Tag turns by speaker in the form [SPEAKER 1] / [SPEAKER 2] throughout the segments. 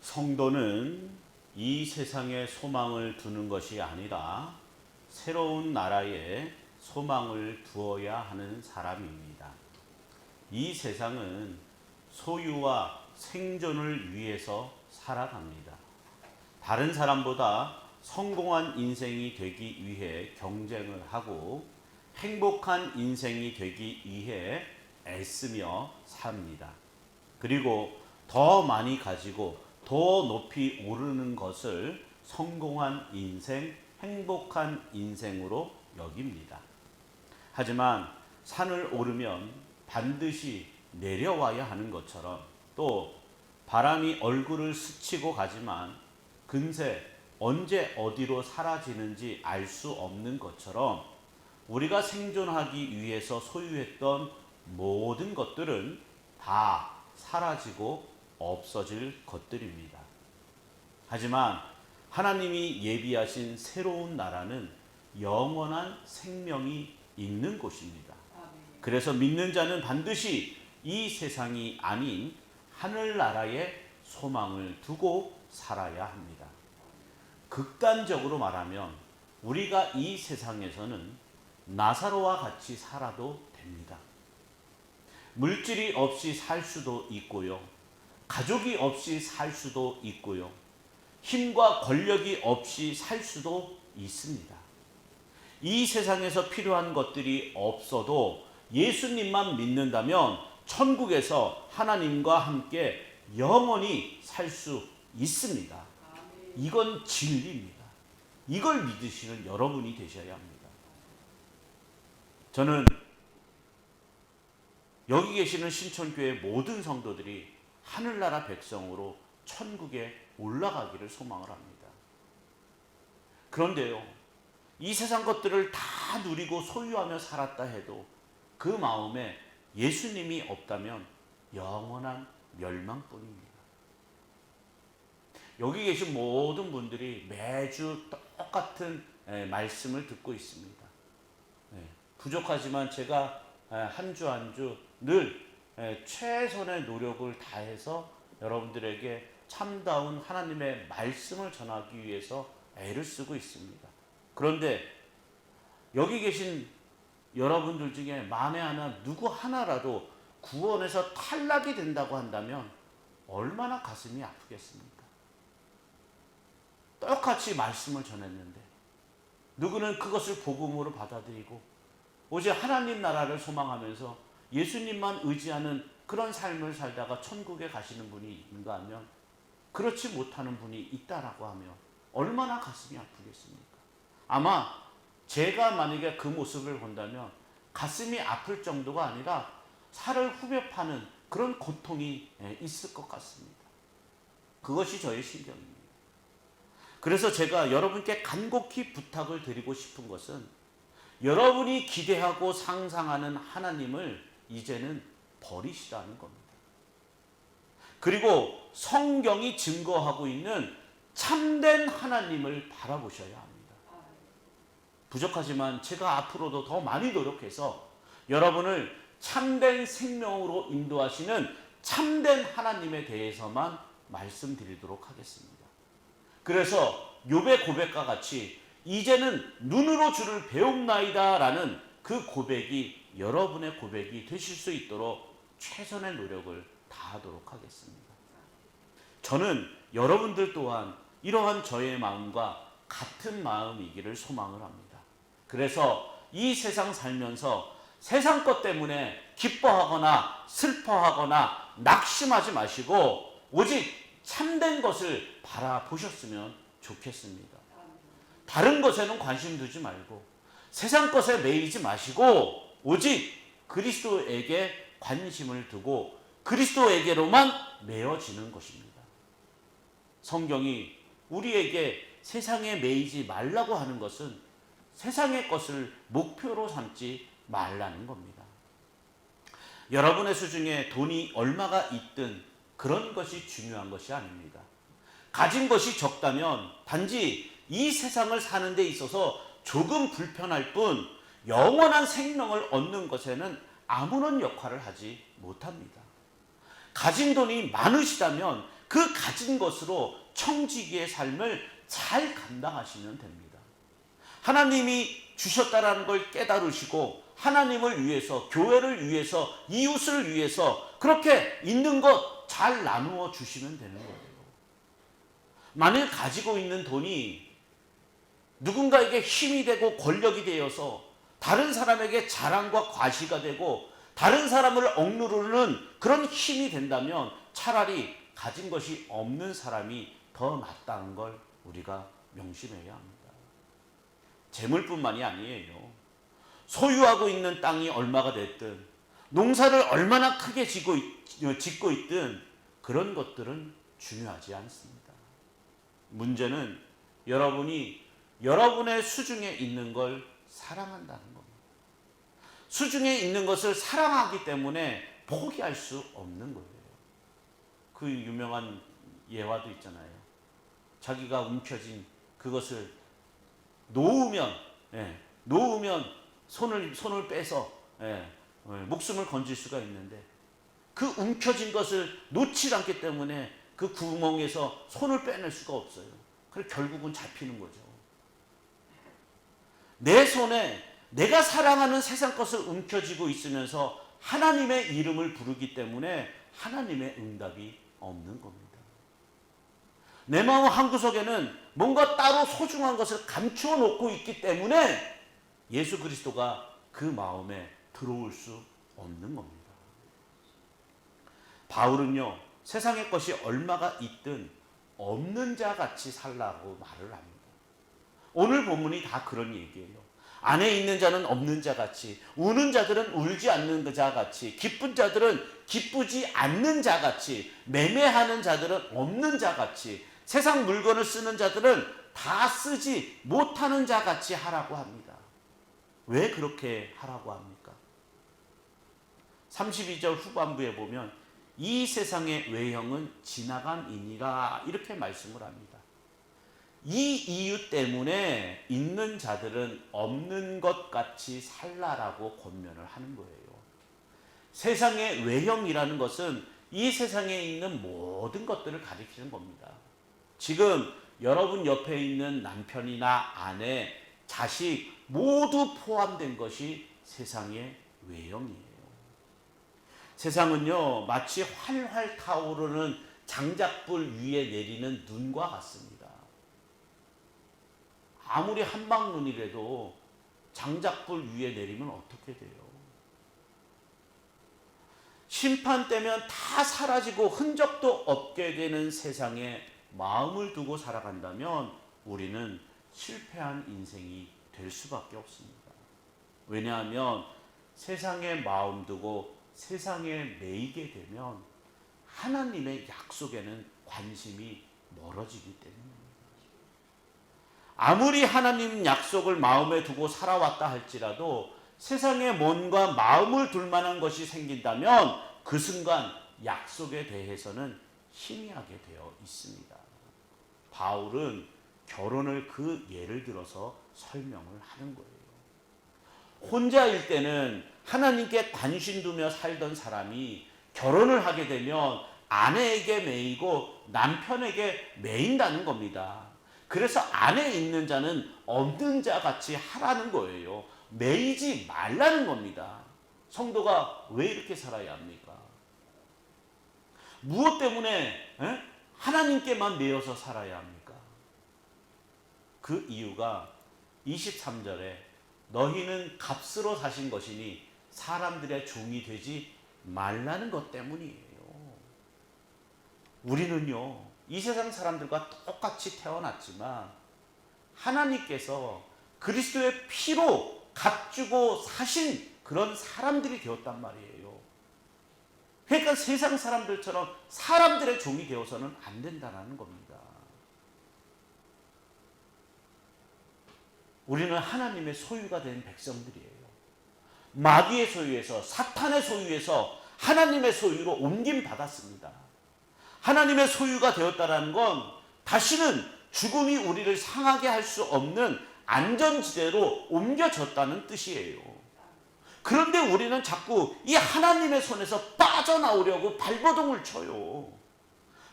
[SPEAKER 1] 성도는 이 세상에 소망을 두는 것이 아니라 새로운 나라에 소망을 두어야 하는 사람입니다. 이 세상은 소유와 생존을 위해서 살아갑니다. 다른 사람보다 성공한 인생이 되기 위해 경쟁을 하고 행복한 인생이 되기 위해 애쓰며 삽니다. 그리고 더 많이 가지고 더 높이 오르는 것을 성공한 인생, 행복한 인생으로 여깁니다. 하지만 산을 오르면 반드시 내려와야 하는 것처럼 또 바람이 얼굴을 스치고 가지만 금세 언제 어디로 사라지는지 알 수 없는 것처럼 우리가 생존하기 위해서 소유했던 모든 것들은 다 사라지고 없어질 것들입니다. 하지만 하나님이 예비하신 새로운 나라는 영원한 생명이 있는 곳입니다. 그래서 믿는 자는 반드시 이 세상이 아닌 하늘나라에 소망을 두고 살아야 합니다. 극단적으로 말하면 우리가 이 세상에서는 나사로와 같이 살아도 됩니다. 물질이 없이 살 수도 있고요. 가족이 없이 살 수도 있고요. 힘과 권력이 없이 살 수도 있습니다. 이 세상에서 필요한 것들이 없어도 예수님만 믿는다면 천국에서 하나님과 함께 영원히 살 수 있습니다. 이건 진리입니다. 이걸 믿으시는 여러분이 되셔야 합니다. 저는 여기 계시는 신천교회 모든 성도들이 하늘나라 백성으로 천국에 올라가기를 소망을 합니다. 그런데요, 이 세상 것들을 다 누리고 소유하며 살았다 해도 그 마음에 예수님이 없다면 영원한 멸망뿐입니다. 여기 계신 모든 분들이 매주 똑같은 말씀을 듣고 있습니다. 부족하지만 제가 한 주 한 주 늘 최선의 노력을 다해서 여러분들에게 참다운 하나님의 말씀을 전하기 위해서 애를 쓰고 있습니다. 그런데 여기 계신 여러분들 중에 만에 하나 누구 하나라도 구원에서 탈락이 된다고 한다면 얼마나 가슴이 아프겠습니까? 똑같이 말씀을 전했는데 누구는 그것을 복음으로 받아들이고 오직 하나님 나라를 소망하면서 예수님만 의지하는 그런 삶을 살다가 천국에 가시는 분이 있는가 하면 그렇지 못하는 분이 있다라고 하면 얼마나 가슴이 아프겠습니까? 아마 제가 만약에 그 모습을 본다면 가슴이 아플 정도가 아니라 살을 후벼 파는 그런 고통이 있을 것 같습니다. 그것이 저의 심정입니다. 그래서 제가 여러분께 간곡히 부탁을 드리고 싶은 것은 여러분이 기대하고 상상하는 하나님을 이제는 버리시라는 겁니다. 그리고 성경이 증거하고 있는 참된 하나님을 바라보셔야 합니다. 부족하지만 제가 앞으로도 더 많이 노력해서 여러분을 참된 생명으로 인도하시는 참된 하나님에 대해서만 말씀드리도록 하겠습니다. 그래서 욥의 고백과 같이 이제는 눈으로 주를 배움나이다 라는 그 고백이 여러분의 고백이 되실 수 있도록 최선의 노력을 다하도록 하겠습니다. 저는 여러분들 또한 이러한 저의 마음과 같은 마음이기를 소망을 합니다. 그래서 이 세상 살면서 세상 것 때문에 기뻐하거나 슬퍼하거나 낙심하지 마시고 오직 참된 것을 바라보셨으면 좋겠습니다. 다른 것에는 관심 두지 말고 세상 것에 매이지 마시고 오직 그리스도에게 관심을 두고 그리스도에게로만 매어지는 것입니다. 성경이 우리에게 세상에 매이지 말라고 하는 것은 세상의 것을 목표로 삼지 말라는 겁니다. 여러분의 수중에 돈이 얼마가 있든 그런 것이 중요한 것이 아닙니다. 가진 것이 적다면 단지 이 세상을 사는 데 있어서 조금 불편할 뿐 영원한 생명을 얻는 것에는 아무런 역할을 하지 못합니다. 가진 돈이 많으시다면 그 가진 것으로 청지기의 삶을 잘 감당하시면 됩니다. 하나님이 주셨다라는 걸 깨달으시고 하나님을 위해서, 교회를 위해서, 이웃을 위해서 그렇게 있는 것 잘 나누어 주시면 되는 거예요. 만일 가지고 있는 돈이 누군가에게 힘이 되고 권력이 되어서 다른 사람에게 자랑과 과시가 되고 다른 사람을 억누르는 그런 힘이 된다면 차라리 가진 것이 없는 사람이 더 낫다는 걸 우리가 명심해야 합니다. 재물뿐만이 아니에요. 소유하고 있는 땅이 얼마가 됐든 농사를 얼마나 크게 짓고 있든 그런 것들은 중요하지 않습니다. 문제는 여러분이 여러분의 수중에 있는 걸 사랑한다는 겁니다. 수중에 있는 것을 사랑하기 때문에 포기할 수 없는 거예요. 그 유명한 예화도 있잖아요. 자기가 움켜쥔 그것을 놓으면 손을 빼서 목숨을 건질 수가 있는데 그 움켜진 것을 놓지 않기 때문에 그 구멍에서 손을 빼낼 수가 없어요. 그래서 결국은 잡히는 거죠. 내 손에 내가 사랑하는 세상 것을 움켜쥐고 있으면서 하나님의 이름을 부르기 때문에 하나님의 응답이 없는 겁니다. 내 마음 한구석에는 뭔가 따로 소중한 것을 감추어 놓고 있기 때문에 예수 그리스도가 그 마음에 들어올 수 없는 겁니다. 바울은요, 세상의 것이 얼마가 있든 없는 자 같이 살라고 말을 합니다. 오늘 본문이 다 그런 얘기예요. 안에 있는 자는 없는 자 같이, 우는 자들은 울지 않는 자 같이, 기쁜 자들은 기쁘지 않는 자 같이, 매매하는 자들은 없는 자 같이, 세상 물건을 쓰는 자들은 다 쓰지 못하는 자 같이 하라고 합니다. 왜 그렇게 하라고 합니까? 32절 후반부에 보면 이 세상의 외형은 지나간 이니라 이렇게 말씀을 합니다. 이 이유 때문에 있는 자들은 없는 것 같이 살라라고 권면을 하는 거예요. 세상의 외형이라는 것은 이 세상에 있는 모든 것들을 가리키는 겁니다. 지금 여러분 옆에 있는 남편이나 아내, 자식 모두 포함된 것이 세상의 외형이에요. 세상은요, 마치 활활 타오르는 장작불 위에 내리는 눈과 같습니다. 아무리 한방눈이라도 장작불 위에 내리면 어떻게 돼요? 심판 때면 다 사라지고 흔적도 없게 되는 세상에 마음을 두고 살아간다면 우리는 실패한 인생이 될 수밖에 없습니다. 왜냐하면 세상에 마음 두고 세상에 매이게 되면 하나님의 약속에는 관심이 멀어지기 때문입니다. 아무리 하나님 약속을 마음에 두고 살아왔다 할지라도 세상에 뭔가 마음을 둘 만한 것이 생긴다면 그 순간 약속에 대해서는 희미하게 되어 있습니다. 바울은 결혼을 그 예를 들어서 설명을 하는 거예요. 혼자일 때는 하나님께 관심 두며 살던 사람이 결혼을 하게 되면 아내에게 매이고 남편에게 매인다는 겁니다. 그래서 안에 있는 자는 없는 자 같이 하라는 거예요. 매이지 말라는 겁니다. 성도가 왜 이렇게 살아야 합니까? 무엇 때문에 하나님께만 매여서 살아야 합니까? 그 이유가 23절에 너희는 값으로 사신 것이니 사람들의 종이 되지 말라는 것 때문이에요. 우리는요, 이 세상 사람들과 똑같이 태어났지만 하나님께서 그리스도의 피로 값주고 사신 그런 사람들이 되었단 말이에요. 그러니까 세상 사람들처럼 사람들의 종이 되어서는 안 된다는 겁니다. 우리는 하나님의 소유가 된 백성들이에요. 마귀의 소유에서, 사탄의 소유에서 하나님의 소유로 옮김 받았습니다. 하나님의 소유가 되었다는 건 다시는 죽음이 우리를 상하게 할 수 없는 안전지대로 옮겨졌다는 뜻이에요. 그런데 우리는 자꾸 이 하나님의 손에서 빠져나오려고 발버둥을 쳐요.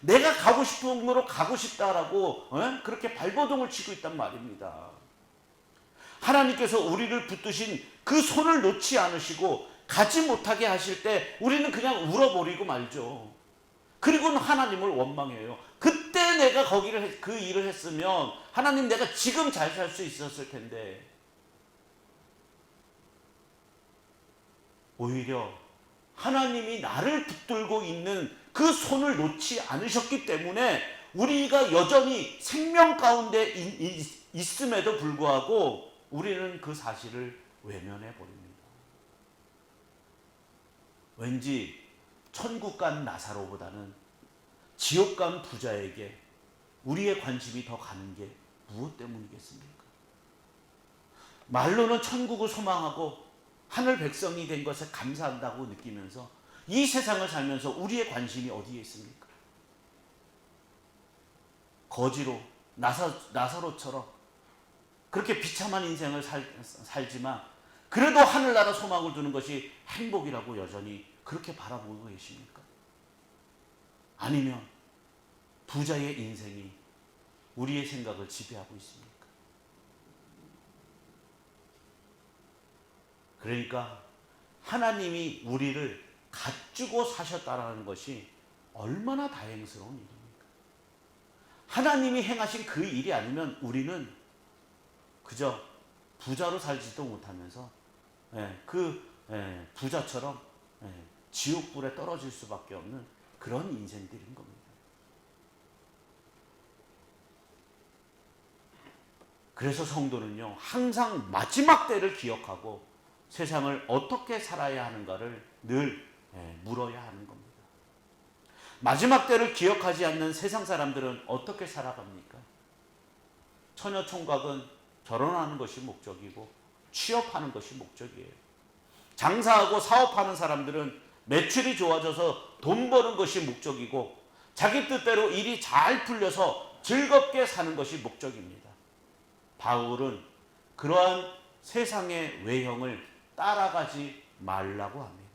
[SPEAKER 1] 내가 가고 싶은 곳으로 가고 싶다라고 그렇게 발버둥을 치고 있단 말입니다. 하나님께서 우리를 붙드신 그 손을 놓지 않으시고 가지 못하게 하실 때 우리는 그냥 울어버리고 말죠. 그리고는 하나님을 원망해요. 그때 내가 거기를 그 일을 했으면 하나님 내가 지금 잘 살 수 있었을 텐데. 오히려 하나님이 나를 붙들고 있는 그 손을 놓지 않으셨기 때문에 우리가 여전히 생명 가운데 있음에도 불구하고 우리는 그 사실을 외면해 버립니다. 왠지 천국 간 나사로보다는 지옥 간 부자에게 우리의 관심이 더 가는 게 무엇 때문이겠습니까? 말로는 천국을 소망하고 하늘 백성이 된 것에 감사한다고 느끼면서 이 세상을 살면서 우리의 관심이 어디에 있습니까? 거지로 나사로처럼 그렇게 비참한 인생을 살지만 그래도 하늘나라 소망을 두는 것이 행복이라고 여전히 그렇게 바라보고 계십니까? 아니면 부자의 인생이 우리의 생각을 지배하고 있습니까? 그러니까 하나님이 우리를 갖추고 사셨다라는 것이 얼마나 다행스러운 일입니까? 하나님이 행하신 그 일이 아니면 우리는 그저 부자로 살지도 못하면서 부자처럼 지옥불에 떨어질 수밖에 없는 그런 인생들인 겁니다. 그래서 성도는요, 항상 마지막 때를 기억하고 세상을 어떻게 살아야 하는가를 늘 물어야 하는 겁니다. 마지막 때를 기억하지 않는 세상 사람들은 어떻게 살아갑니까? 처녀 총각은 결혼하는 것이 목적이고 취업하는 것이 목적이에요. 장사하고 사업하는 사람들은 매출이 좋아져서 돈 버는 것이 목적이고 자기 뜻대로 일이 잘 풀려서 즐겁게 사는 것이 목적입니다. 바울은 그러한 세상의 외형을 따라가지 말라고 합니다.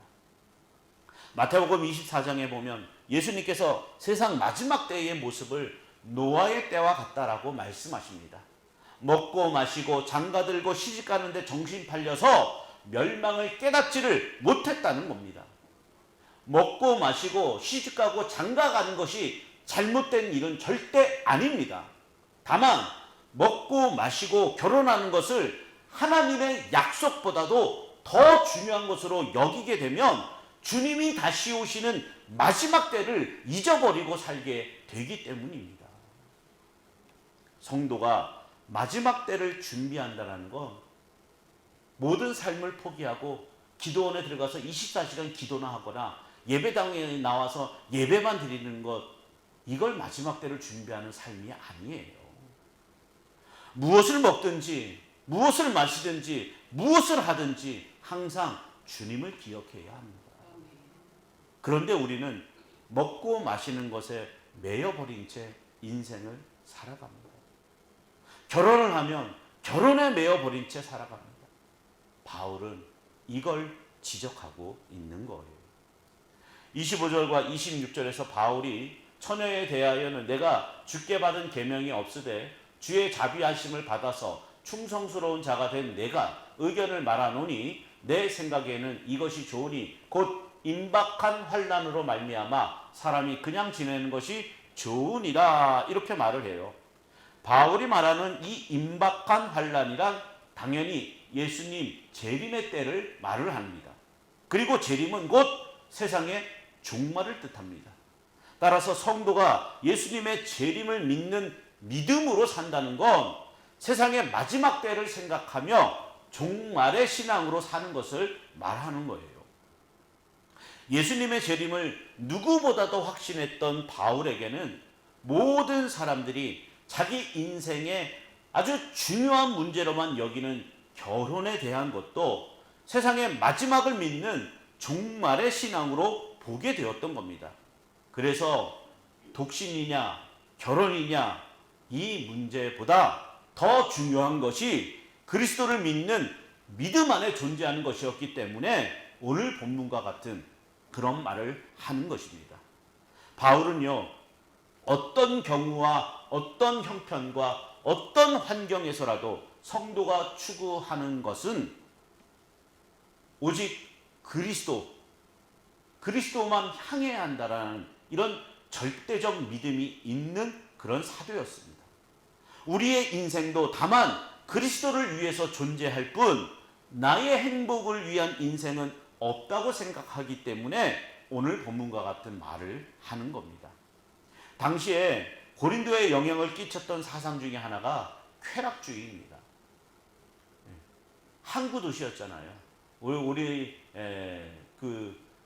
[SPEAKER 1] 마태복음 24장에 보면 예수님께서 세상 마지막 때의 모습을 노아의 때와 같다라고 말씀하십니다. 먹고 마시고 장가들고 시집가는데 정신 팔려서 멸망을 깨닫지를 못했다는 겁니다. 먹고 마시고 시집가고 장가가는 것이 잘못된 일은 절대 아닙니다. 다만 먹고 마시고 결혼하는 것을 하나님의 약속보다도 더 중요한 것으로 여기게 되면 주님이 다시 오시는 마지막 때를 잊어버리고 살게 되기 때문입니다. 성도가 마지막 때를 준비한다는 건 모든 삶을 포기하고 기도원에 들어가서 24시간 기도나 하거나 예배당에 나와서 예배만 드리는 것, 이걸 마지막 때를 준비하는 삶이 아니에요. 무엇을 먹든지 무엇을 마시든지 무엇을 하든지 항상 주님을 기억해야 합니다. 그런데 우리는 먹고 마시는 것에 매여버린 채 인생을 살아갑니다. 결혼을 하면 결혼에 매여버린 채 살아갑니다. 바울은 이걸 지적하고 있는 거예요. 25절과 26절에서 바울이 처녀에 대하여는 내가 주께 받은 계명이 없으되 주의 자비하심을 받아서 충성스러운 자가 된 내가 의견을 말하노니 내 생각에는 이것이 좋으니 곧 임박한 환난으로 말미암아 사람이 그냥 지내는 것이 좋으니라, 이렇게 말을 해요. 바울이 말하는 이 임박한 환난이란 당연히 예수님 재림의 때를 말을 합니다. 그리고 재림은 곧 세상의 종말을 뜻합니다. 따라서 성도가 예수님의 재림을 믿는 믿음으로 산다는 건 세상의 마지막 때를 생각하며 종말의 신앙으로 사는 것을 말하는 거예요. 예수님의 재림을 누구보다도 확신했던 바울에게는 모든 사람들이 자기 인생의 아주 중요한 문제로만 여기는 결혼에 대한 것도 세상의 마지막을 믿는 종말의 신앙으로 보게 되었던 겁니다. 그래서 독신이냐 결혼이냐 이 문제보다 더 중요한 것이 그리스도를 믿는 믿음 안에 존재하는 것이었기 때문에 오늘 본문과 같은 그런 말을 하는 것입니다. 바울은요, 어떤 경우와 어떤 형편과 어떤 환경에서라도 성도가 추구하는 것은 오직 그리스도만 향해야 한다라는 이런 절대적 믿음이 있는 그런 사도였습니다. 우리의 인생도 다만 그리스도를 위해서 존재할 뿐 나의 행복을 위한 인생은 없다고 생각하기 때문에 오늘 본문과 같은 말을 하는 겁니다. 당시에 고린도에 영향을 끼쳤던 사상 중에 하나가 쾌락주의입니다. 항구 도시였잖아요.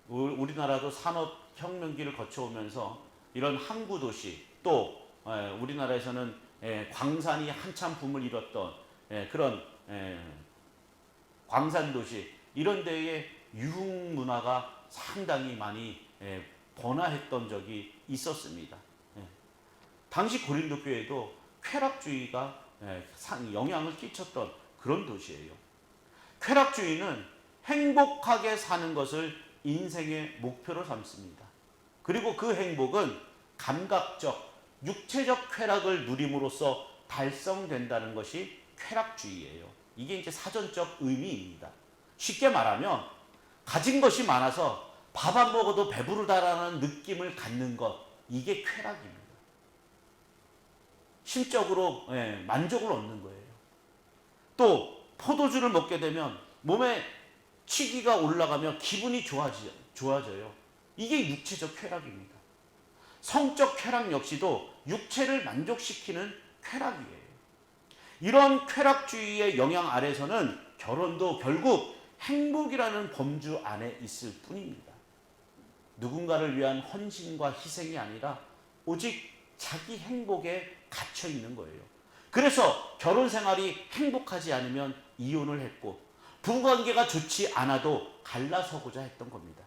[SPEAKER 1] 우리나라도 산업혁명기를 거쳐오면서 이런 항구 도시, 또 우리나라에서는 광산이 한참 붐을 이뤘던 그런 광산 도시, 이런 데에 유흥 문화가 상당히 많이 번화했던 적이 있었습니다. 당시 고린도 교회도 쾌락주의가 영향을 끼쳤던 그런 도시예요. 쾌락주의는 행복하게 사는 것을 인생의 목표로 삼습니다. 그리고 그 행복은 감각적, 육체적 쾌락을 누림으로써 달성된다는 것이 쾌락주의예요. 이게 이제 사전적 의미입니다. 쉽게 말하면 가진 것이 많아서 밥 안 먹어도 배부르다라는 느낌을 갖는 것, 이게 쾌락입니다. 심적으로 만족을 얻는 거예요. 또 포도주를 먹게 되면 몸에 치기가 올라가며 기분이 좋아져요. 이게 육체적 쾌락입니다. 성적 쾌락 역시도 육체를 만족시키는 쾌락이에요. 이런 쾌락주의의 영향 아래서는 결혼도 결국 행복이라는 범주 안에 있을 뿐입니다. 누군가를 위한 헌신과 희생이 아니라 오직 자기 행복에 갇혀 있는 거예요. 그래서 결혼 생활이 행복하지 않으면 이혼을 했고, 부부관계가 좋지 않아도 갈라서고자 했던 겁니다.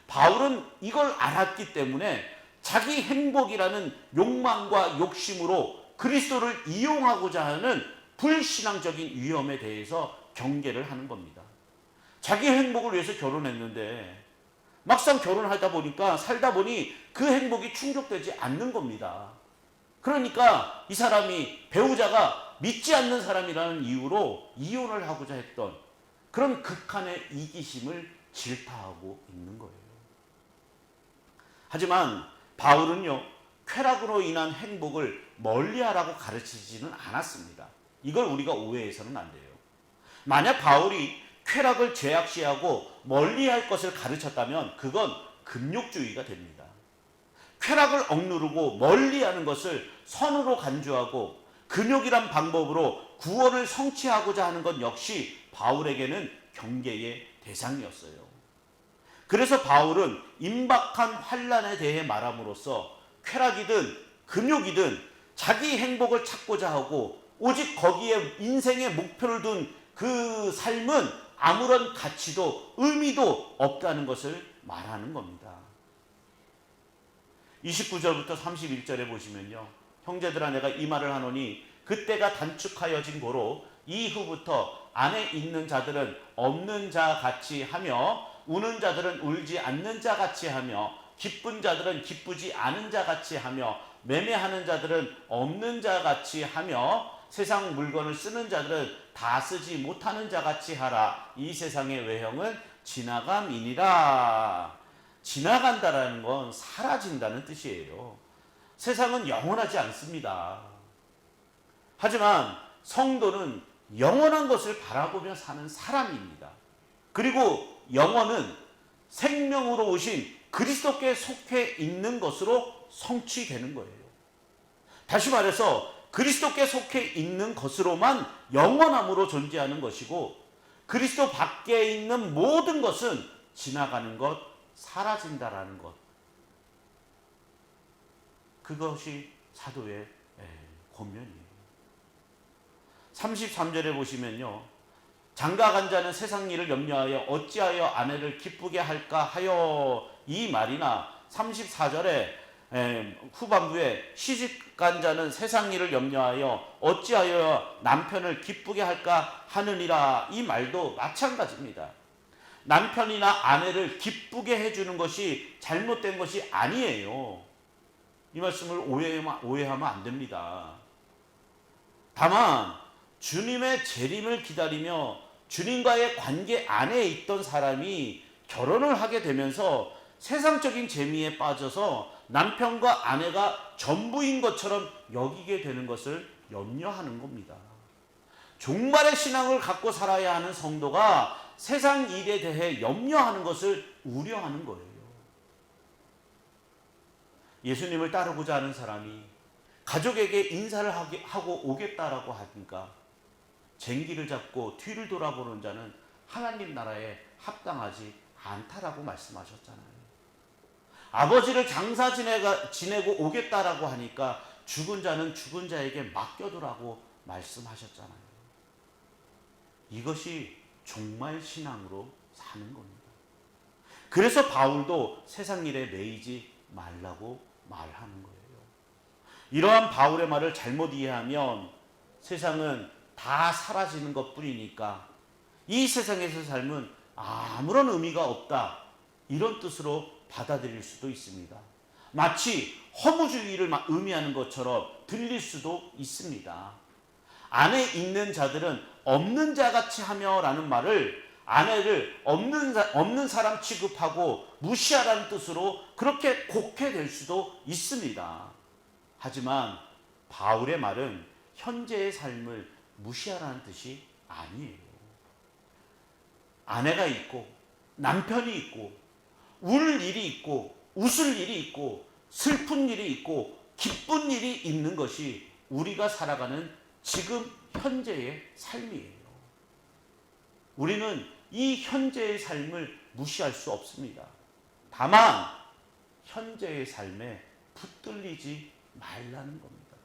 [SPEAKER 1] 바울은 이걸 알았기 때문에 자기 행복이라는 욕망과 욕심으로 그리스도를 이용하고자 하는 불신앙적인 위험에 대해서 경계를 하는 겁니다. 자기 행복을 위해서 결혼했는데 막상 결혼하다 보니까 살다 보니 그 행복이 충족되지 않는 겁니다. 그러니까 이 사람이, 배우자가 믿지 않는 사람이라는 이유로 이혼을 하고자 했던 그런 극한의 이기심을 질타하고 있는 거예요. 하지만 바울은요, 쾌락으로 인한 행복을 멀리하라고 가르치지는 않았습니다. 이걸 우리가 오해해서는 안 돼요. 만약 바울이 쾌락을 제약시하고 멀리할 것을 가르쳤다면 그건 금욕주의가 됩니다. 쾌락을 억누르고 멀리하는 것을 선으로 간주하고 금욕이란 방법으로 구원을 성취하고자 하는 것 역시 바울에게는 경계의 대상이었어요. 그래서 바울은 임박한 환난에 대해 말함으로써 쾌락이든 금욕이든 자기 행복을 찾고자 하고 오직 거기에 인생의 목표를 둔 그 삶은 아무런 가치도 의미도 없다는 것을 말하는 겁니다. 29절부터 31절에 보시면요, 형제들아 내가 이 말을 하노니 그때가 단축하여진 고로 이후부터 안에 있는 자들은 없는 자 같이 하며 우는 자들은 울지 않는 자 같이 하며 기쁜 자들은 기쁘지 않은 자 같이 하며 매매하는 자들은 없는 자 같이 하며 세상 물건을 쓰는 자들은 다 쓰지 못하는 자 같이 하라. 이 세상의 외형은 지나감이니라. 지나간다라는 건 사라진다는 뜻이에요. 세상은 영원하지 않습니다. 하지만 성도는 영원한 것을 바라보며 사는 사람입니다. 그리고 영원은 생명으로 오신 그리스도께 속해 있는 것으로 성취되는 거예요. 다시 말해서 그리스도께 속해 있는 것으로만 영원함으로 존재하는 것이고, 그리스도 밖에 있는 모든 것은 지나가는 것, 사라진다라는 것, 그것이 사도의 권면이에요. 33절에 보시면요, 장가간 자는 세상 일을 염려하여 어찌하여 아내를 기쁘게 할까 하여, 이 말이나 34절에 후반부에 시집간 자는 세상 일을 염려하여 어찌하여 남편을 기쁘게 할까 하느니라, 이 말도 마찬가지입니다. 남편이나 아내를 기쁘게 해주는 것이 잘못된 것이 아니에요. 이 말씀을 오해하면 안 됩니다. 다만 주님의 재림을 기다리며 주님과의 관계 안에 있던 사람이 결혼을 하게 되면서 세상적인 재미에 빠져서 남편과 아내가 전부인 것처럼 여기게 되는 것을 염려하는 겁니다. 종말의 신앙을 갖고 살아야 하는 성도가 세상 일에 대해 염려하는 것을 우려하는 거예요. 예수님을 따르고자 하는 사람이 가족에게 인사를 하고 오겠다라고 하니까 쟁기를 잡고 뒤를 돌아보는 자는 하나님 나라에 합당하지 않다라고 말씀하셨잖아요. 아버지를 장사 지내고 오겠다라고 하니까 죽은 자는 죽은 자에게 맡겨두라고 말씀하셨잖아요. 이것이 종말 신앙으로 사는 겁니다. 그래서 바울도 세상 일에 매이지 말라고 말하는 거예요. 이러한 바울의 말을 잘못 이해하면 세상은 다 사라지는 것 뿐이니까 이 세상에서 삶은 아무런 의미가 없다, 이런 뜻으로 받아들일 수도 있습니다. 마치 허무주의를 의미하는 것처럼 들릴 수도 있습니다. 안에 있는 자들은 없는 자같이 하며 라는 말을 아내를 없는 사람 취급하고 무시하라는 뜻으로 그렇게 곡해될 수도 있습니다. 하지만 바울의 말은 현재의 삶을 무시하라는 뜻이 아니에요. 아내가 있고 남편이 있고 울 일이 있고 웃을 일이 있고 슬픈 일이 있고 기쁜 일이 있는 것이 우리가 살아가는 지금 현재의 삶이에요. 우리는 이 현재의 삶을 무시할 수 없습니다. 다만 현재의 삶에 붙들리지 말라는 겁니다.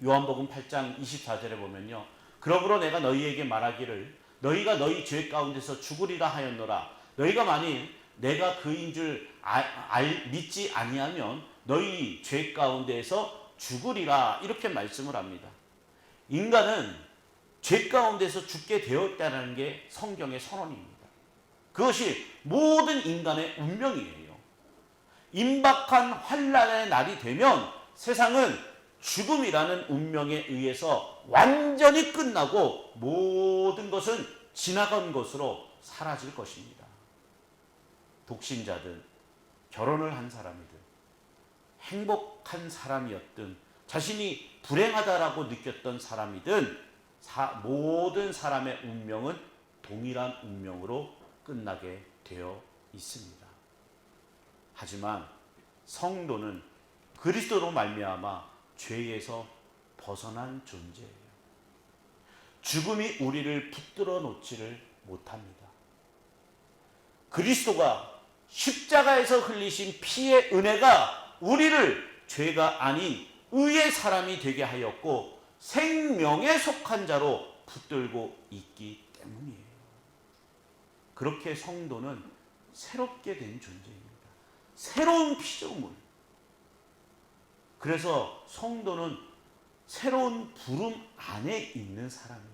[SPEAKER 1] 요한복음 8장 24절에 보면요, 그러므로 내가 너희에게 말하기를 너희가 너희 죄 가운데서 죽으리라 하였노라. 너희가 만일 내가 그인 줄 믿지 아니하면 너희 죄 가운데에서 죽으리라, 이렇게 말씀을 합니다. 인간은 죄 가운데서 죽게 되었다는 게 성경의 선언입니다. 그것이 모든 인간의 운명이에요. 임박한 환난의 날이 되면 세상은 죽음이라는 운명에 의해서 완전히 끝나고 모든 것은 지나간 것으로 사라질 것입니다. 독신자든 결혼을 한 사람이든 행복한 사람이었든 자신이 불행하다라고 느꼈던 사람이든 모든 사람의 운명은 동일한 운명으로 끝나게 되어 있습니다. 하지만 성도는 그리스도로 말미암아 죄에서 벗어난 존재예요. 죽음이 우리를 붙들어 놓지를 못합니다. 그리스도가 십자가에서 흘리신 피의 은혜가 우리를 죄가 아닌 의의 사람이 되게 하였고 생명에 속한 자로 붙들고 있기 때문이에요. 그렇게 성도는 새롭게 된 존재입니다. 새로운 피조물. 그래서 성도는 새로운 부름 안에 있는 사람이에요.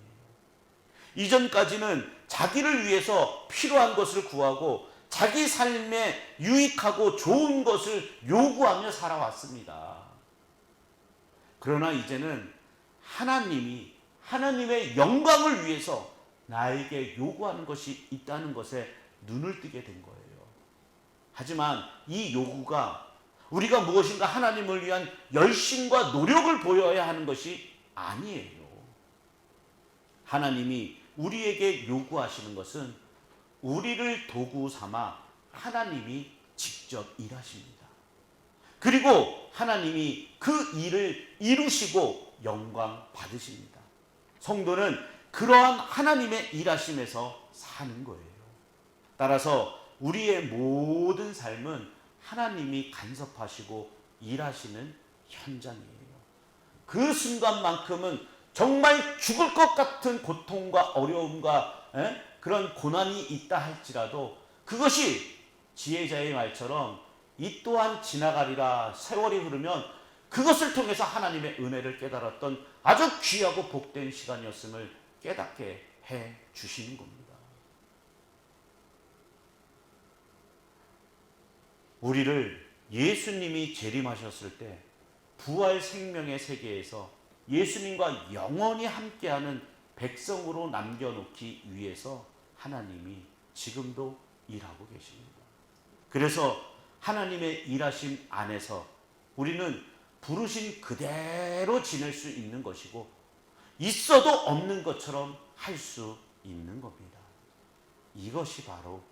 [SPEAKER 1] 이전까지는 자기를 위해서 필요한 것을 구하고 자기 삶에 유익하고 좋은 것을 요구하며 살아왔습니다. 그러나 이제는 하나님이 하나님의 영광을 위해서 나에게 요구하는 것이 있다는 것에 눈을 뜨게 된 거예요. 하지만 이 요구가 우리가 무엇인가 하나님을 위한 열심과 노력을 보여야 하는 것이 아니에요. 하나님이 우리에게 요구하시는 것은 우리를 도구 삼아 하나님이 직접 일하십니다. 그리고 하나님이 그 일을 이루시고 영광 받으십니다. 성도는 그러한 하나님의 일하심에서 사는 거예요. 따라서 우리의 모든 삶은 하나님이 간섭하시고 일하시는 현장이에요. 그 순간만큼은 정말 죽을 것 같은 고통과 어려움과 그런 고난이 있다 할지라도 그것이 지혜자의 말처럼 이 또한 지나가리라, 세월이 흐르면 그것을 통해서 하나님의 은혜를 깨달았던 아주 귀하고 복된 시간이었음을 깨닫게 해 주시는 겁니다. 우리를 예수님이 재림하셨을 때 부활 생명의 세계에서 예수님과 영원히 함께하는 백성으로 남겨놓기 위해서 하나님이 지금도 일하고 계십니다. 그래서 하나님의 일하심 안에서 우리는 부르신 그대로 지낼 수 있는 것이고 있어도 없는 것처럼 할 수 있는 겁니다. 이것이 바로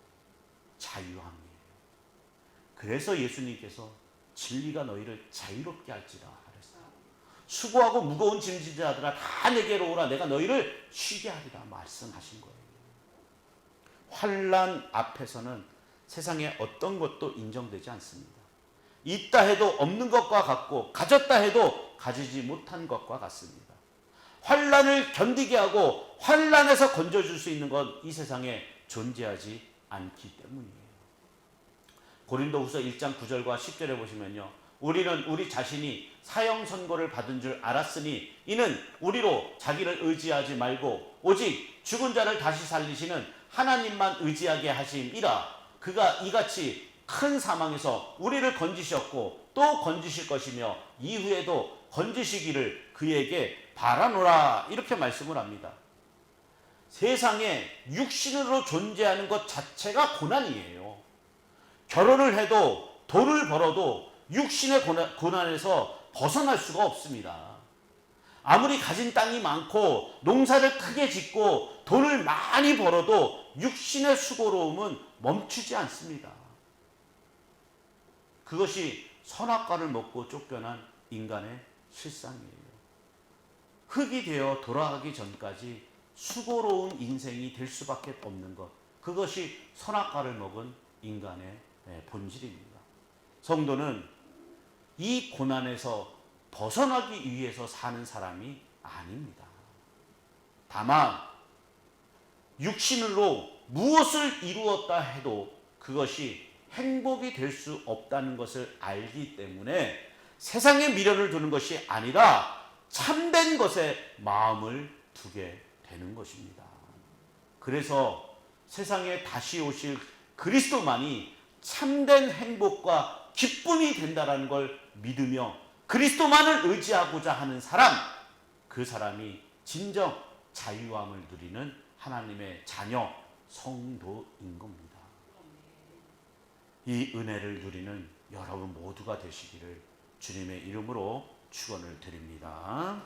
[SPEAKER 1] 자유함이에요. 그래서 예수님께서 진리가 너희를 자유롭게 할지라 하셨어요. 수고하고 무거운 짐진 자들아 다 내게로 오라 내가 너희를 쉬게 하리라 말씀하신 거예요. 환난 앞에서는 세상에 어떤 것도 인정되지 않습니다. 있다 해도 없는 것과 같고 가졌다 해도 가지지 못한 것과 같습니다. 환난을 견디게 하고 환난에서 건져줄 수 있는 건 이 세상에 존재하지 않기 때문이에요. 고린도후서 1장 9절과 10절에 보시면요. 우리는 우리 자신이 사형 선고를 받은 줄 알았으니 이는 우리로 자기를 의지하지 말고 오직 죽은 자를 다시 살리시는 하나님만 의지하게 하심이라. 그가 이같이 큰 사망에서 우리를 건지셨고 또 건지실 것이며 이후에도 건지시기를 그에게 바라노라. 이렇게 말씀을 합니다. 세상에 육신으로 존재하는 것 자체가 고난이에요. 결혼을 해도 돈을 벌어도 육신의 고난에서 벗어날 수가 없습니다. 아무리 가진 땅이 많고 농사를 크게 짓고 돈을 많이 벌어도 육신의 수고로움은 멈추지 않습니다. 그것이 선악과를 먹고 쫓겨난 인간의 실상이에요. 흙이 되어 돌아가기 전까지 수고로운 인생이 될 수밖에 없는 것, 그것이 선악과를 먹은 인간의 본질입니다. 성도는 이 고난에서 벗어나기 위해서 사는 사람이 아닙니다. 다만 육신으로 무엇을 이루었다 해도 그것이 행복이 될 수 없다는 것을 알기 때문에 세상에 미련을 두는 것이 아니라 참된 것에 마음을 두게 되는 것입니다. 그래서 세상에 다시 오실 그리스도만이 참된 행복과 기쁨이 된다는 걸 믿으며 그리스도만을 의지하고자 하는 사람, 그 사람이 진정 자유함을 누리는 하나님의 자녀, 성도인 겁니다. 이 은혜를 누리는 여러분 모두가 되시기를 주님의 이름으로 축원을 드립니다.